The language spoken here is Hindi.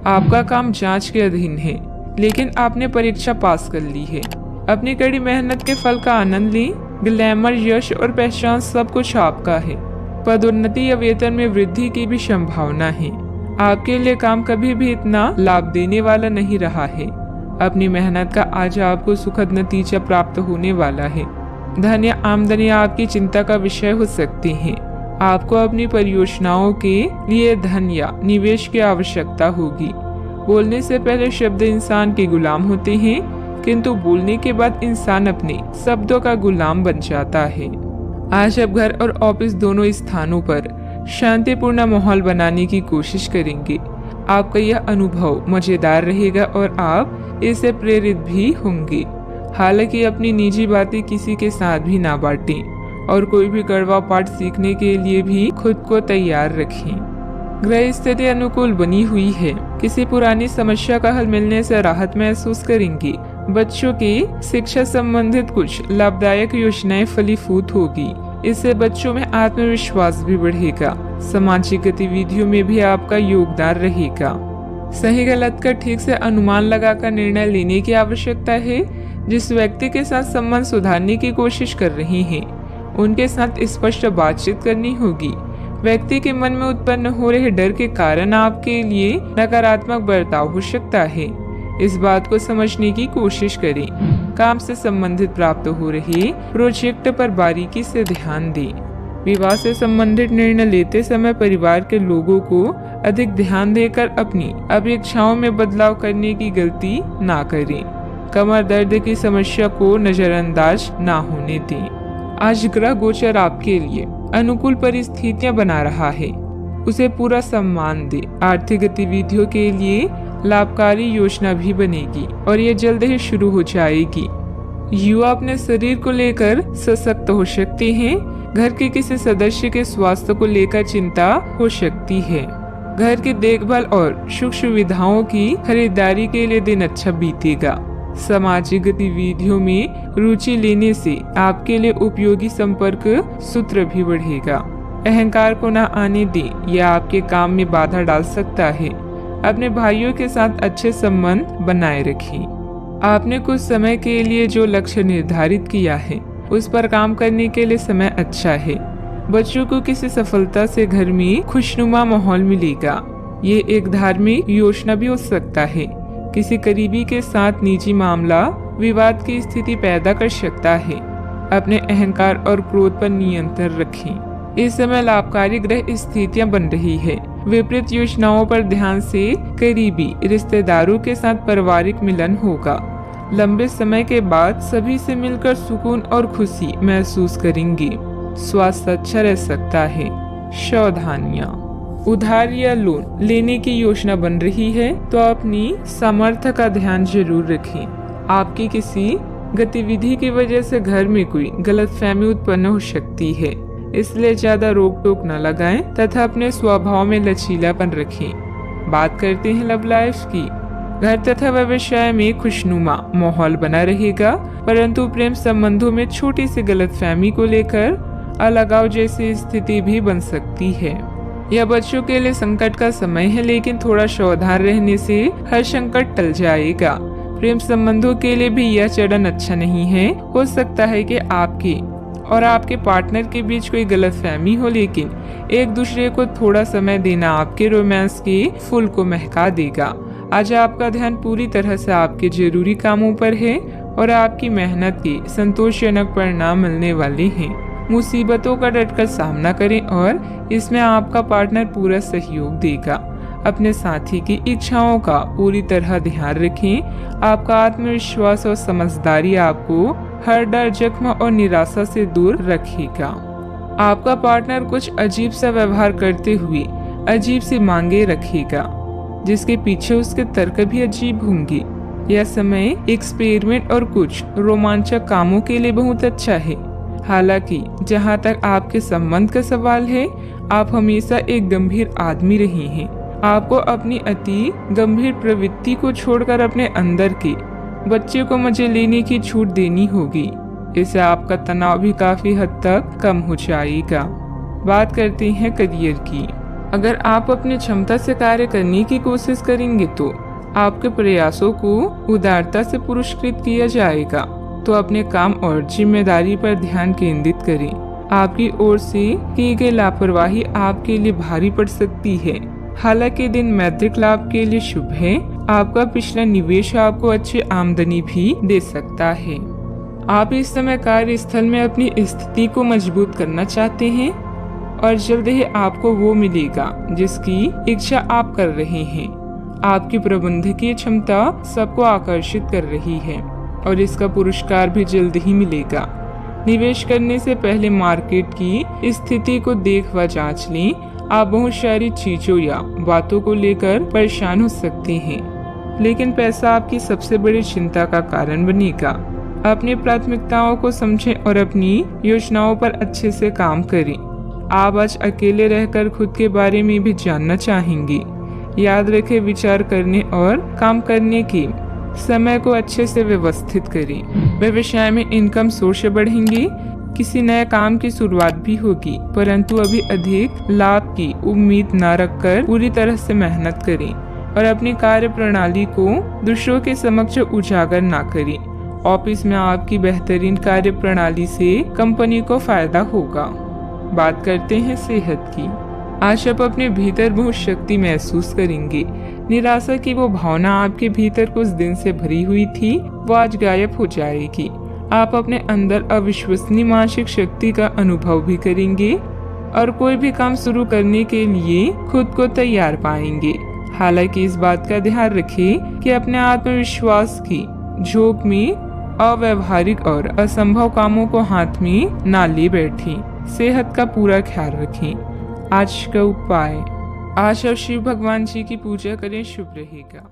आपका काम जांच के अधीन है, लेकिन आपने परीक्षा पास कर ली है। अपनी कड़ी मेहनत के फल का आनंद ली। ग्लैमर, यश और पहचान सब कुछ आपका है। पदोन्नति या वेतन में वृद्धि की भी संभावना है। आपके लिए काम कभी भी इतना लाभ देने वाला नहीं रहा है। अपनी मेहनत का आज आपको सुखद नतीजा प्राप्त होने वाला है। धन या आमदनी आपकी चिंता का विषय हो सकती है। आपको अपनी परियोजनाओं के लिए धन या निवेश की आवश्यकता होगी। बोलने से पहले शब्द इंसान के गुलाम होते हैं, किंतु बोलने के बाद इंसान अपने शब्दों का गुलाम बन जाता है। आज आप घर और ऑफिस दोनों स्थानों पर शांतिपूर्ण माहौल बनाने की कोशिश करेंगे। आपका यह अनुभव मजेदार रहेगा और आप इससे प्रेरित भी होंगे। हालांकि अपनी निजी बातें किसी के साथ भी ना बांटें और कोई भी कड़वा पाठ सीखने के लिए भी खुद को तैयार रखें। ग्रह स्थिति अनुकूल बनी हुई है। किसी पुरानी समस्या का हल मिलने से राहत महसूस करेंगे। बच्चों की शिक्षा संबंधित कुछ लाभदायक योजनाएं फलीभूत होगी। इससे बच्चों में आत्मविश्वास भी बढ़ेगा। सामाजिक गतिविधियों में भी आपका योगदान रहेगा। सही गलत का ठीक से अनुमान लगाकर निर्णय लेने की आवश्यकता है। जिस व्यक्ति के साथ संबंध सुधारने की कोशिश कर रहे हैं, उनके साथ स्पष्ट बातचीत करनी होगी। व्यक्ति के मन में उत्पन्न हो रहे डर के कारण आपके लिए नकारात्मक बर्ताव हो सकता है। इस बात को समझने की कोशिश करें। काम से संबंधित प्राप्त हो रहे प्रोजेक्ट पर बारीकी से ध्यान दें। विवाह से संबंधित निर्णय लेते समय परिवार के लोगों को अधिक ध्यान देकर अपनी अपेक्षाओं में बदलाव करने की गलती ना करें। कमर दर्द की समस्या को नजरअंदाज ना होने दें। आज ग्रह गोचर आपके लिए अनुकूल परिस्थितियां बना रहा है, उसे पूरा सम्मान दे। आर्थिक गतिविधियों के लिए लाभकारी योजना भी बनेगी और ये जल्द ही शुरू हो जाएगी। युवा अपने शरीर को लेकर सशक्त हो सकते हैं। घर के किसी सदस्य के स्वास्थ्य को लेकर चिंता हो सकती है। घर की देखभाल और सुख सुविधाओं की खरीदारी के लिए दिन अच्छा बीतेगा। सामाजिक गतिविधियों में रुचि लेने से आपके लिए उपयोगी संपर्क सूत्र भी बढ़ेगा। अहंकार को न आने दें, यह आपके काम में बाधा डाल सकता है। अपने भाइयों के साथ अच्छे संबंध बनाए रखें। आपने कुछ समय के लिए जो लक्ष्य निर्धारित किया है, उस पर काम करने के लिए समय अच्छा है। बच्चों को किसी सफलता से घर में खुशनुमा माहौल मिलेगा। ये एक धार्मिक योजना भी हो सकता है। किसी करीबी के साथ निजी मामला विवाद की स्थिति पैदा कर सकता है। अपने अहंकार और क्रोध पर नियंत्रण रखें। इस समय लाभकारी ग्रह स्थितियां बन रही है। विपरीत योजनाओं पर ध्यान से करीबी रिश्तेदारों के साथ पारिवारिक मिलन होगा। लंबे समय के बाद सभी से मिलकर सुकून और खुशी महसूस करेंगे। स्वास्थ्य अच्छा रह सकता है। सावधानियां, उधार या लोन लेने की योजना बन रही है तो अपनी सामर्थ्य का ध्यान जरूर रखें। आपकी किसी गतिविधि की वजह से घर में कोई गलतफहमी उत्पन्न हो सकती है, इसलिए ज्यादा रोक टोक न लगाएं तथा अपने स्वभाव में लचीलापन रखें। बात करते हैं लव लाइफ की। घर तथा व्यवसाय में खुशनुमा माहौल बना रहेगा, परंतु प्रेम संबंधों में छोटी सी गलतफहमी को लेकर अलगाव जैसी स्थिति भी बन सकती है। यह बच्चों के लिए संकट का समय है, लेकिन थोड़ा सावधान रहने से हर संकट टल जाएगा। प्रेम संबंधों के लिए भी यह चरण अच्छा नहीं है। हो सकता है कि आपके और आपके पार्टनर के बीच कोई गलतफहमी हो, लेकिन एक दूसरे को थोड़ा समय देना आपके रोमांस के फूल को महका देगा। आज आपका ध्यान पूरी तरह से आपके जरूरी कामों पर है और आपकी मेहनत के संतोषजनक परिणाम मिलने वाले हैं। मुसीबतों का डटकर सामना करें और इसमें आपका पार्टनर पूरा सहयोग देगा। अपने साथी की इच्छाओं का पूरी तरह ध्यान रखें। आपका आत्मविश्वास और समझदारी आपको हर डर, जख्म और निराशा से दूर रखेगा। आपका पार्टनर कुछ अजीब सा व्यवहार करते हुए अजीब सी मांगे रखेगा, जिसके पीछे उसके तर्क भी अजीब होंगे। यह समय एक्सपेरिमेंट और कुछ रोमांचक कामों के लिए बहुत अच्छा है। हालांकि जहां तक आपके संबंध का सवाल है, आप हमेशा एक गंभीर आदमी रहे हैं। आपको अपनी अति गंभीर प्रवृत्ति को छोड़कर अपने अंदर के बच्चे को मजे लेने की छूट देनी होगी। इससे आपका तनाव भी काफी हद तक कम हो जाएगा। बात करते हैं करियर की। अगर आप अपनी क्षमता से कार्य करने की कोशिश करेंगे तो आपके प्रयासों को उदारता से पुरस्कृत किया जाएगा। तो अपने काम और जिम्मेदारी पर ध्यान केंद्रित करें। आपकी ओर से की गई लापरवाही आपके लिए भारी पड़ सकती है। हालांकि दिन मौद्रिक लाभ के लिए शुभ है। आपका पिछला निवेश आपको अच्छी आमदनी भी दे सकता है। आप इस समय कार्यस्थल में अपनी स्थिति को मजबूत करना चाहते हैं और जल्द ही आपको वो मिलेगा जिसकी इच्छा आप कर रहे हैं। आपकी प्रबंधकीय क्षमता सबको आकर्षित कर रही है और इसका पुरस्कार भी जल्द ही मिलेगा। निवेश करने से पहले मार्केट की स्थिति को देख व जांच लें। आप बहुत सारी चीजों या बातों को लेकर परेशान हो सकते हैं, लेकिन पैसा आपकी सबसे बड़ी चिंता का कारण बनेगा। अपनी प्राथमिकताओं को समझें और अपनी योजनाओं पर अच्छे से काम करें। आप आज अकेले रहकर खुद के बारे में भी जानना चाहेंगे। याद रखें, विचार करने और काम करने के समय को अच्छे से व्यवस्थित करें। व्यवसाय में इनकम सोर्स बढ़ेंगी। किसी नए काम की शुरुआत भी होगी, परंतु अभी अधिक लाभ की उम्मीद न रखकर पूरी तरह से मेहनत करें और अपनी कार्य प्रणाली को दूसरों के समक्ष उजागर न करें। ऑफिस में आपकी बेहतरीन कार्य प्रणाली से कंपनी को फायदा होगा। बात करते हैं सेहत की। आज आप अपने भीतर बहुत शक्ति महसूस करेंगे। निराशा की वो भावना आपके भीतर कुछ दिन से भरी हुई थी, वो आज गायब हो जाएगी। आप अपने अंदर अविश्वसनीय मानसिक शक्ति का अनुभव भी करेंगे और कोई भी काम शुरू करने के लिए खुद को तैयार पाएंगे। हालांकि इस बात का ध्यान रखें कि अपने आत्मविश्वास की झोंक में अव्यवहारिक और असंभव कामों को हाथ में ना ले बैठें। सेहत का पूरा ख्याल रखें। आज का उपाय, आज आप शिव भगवान जी की पूजा करें, शुभ रहेगा।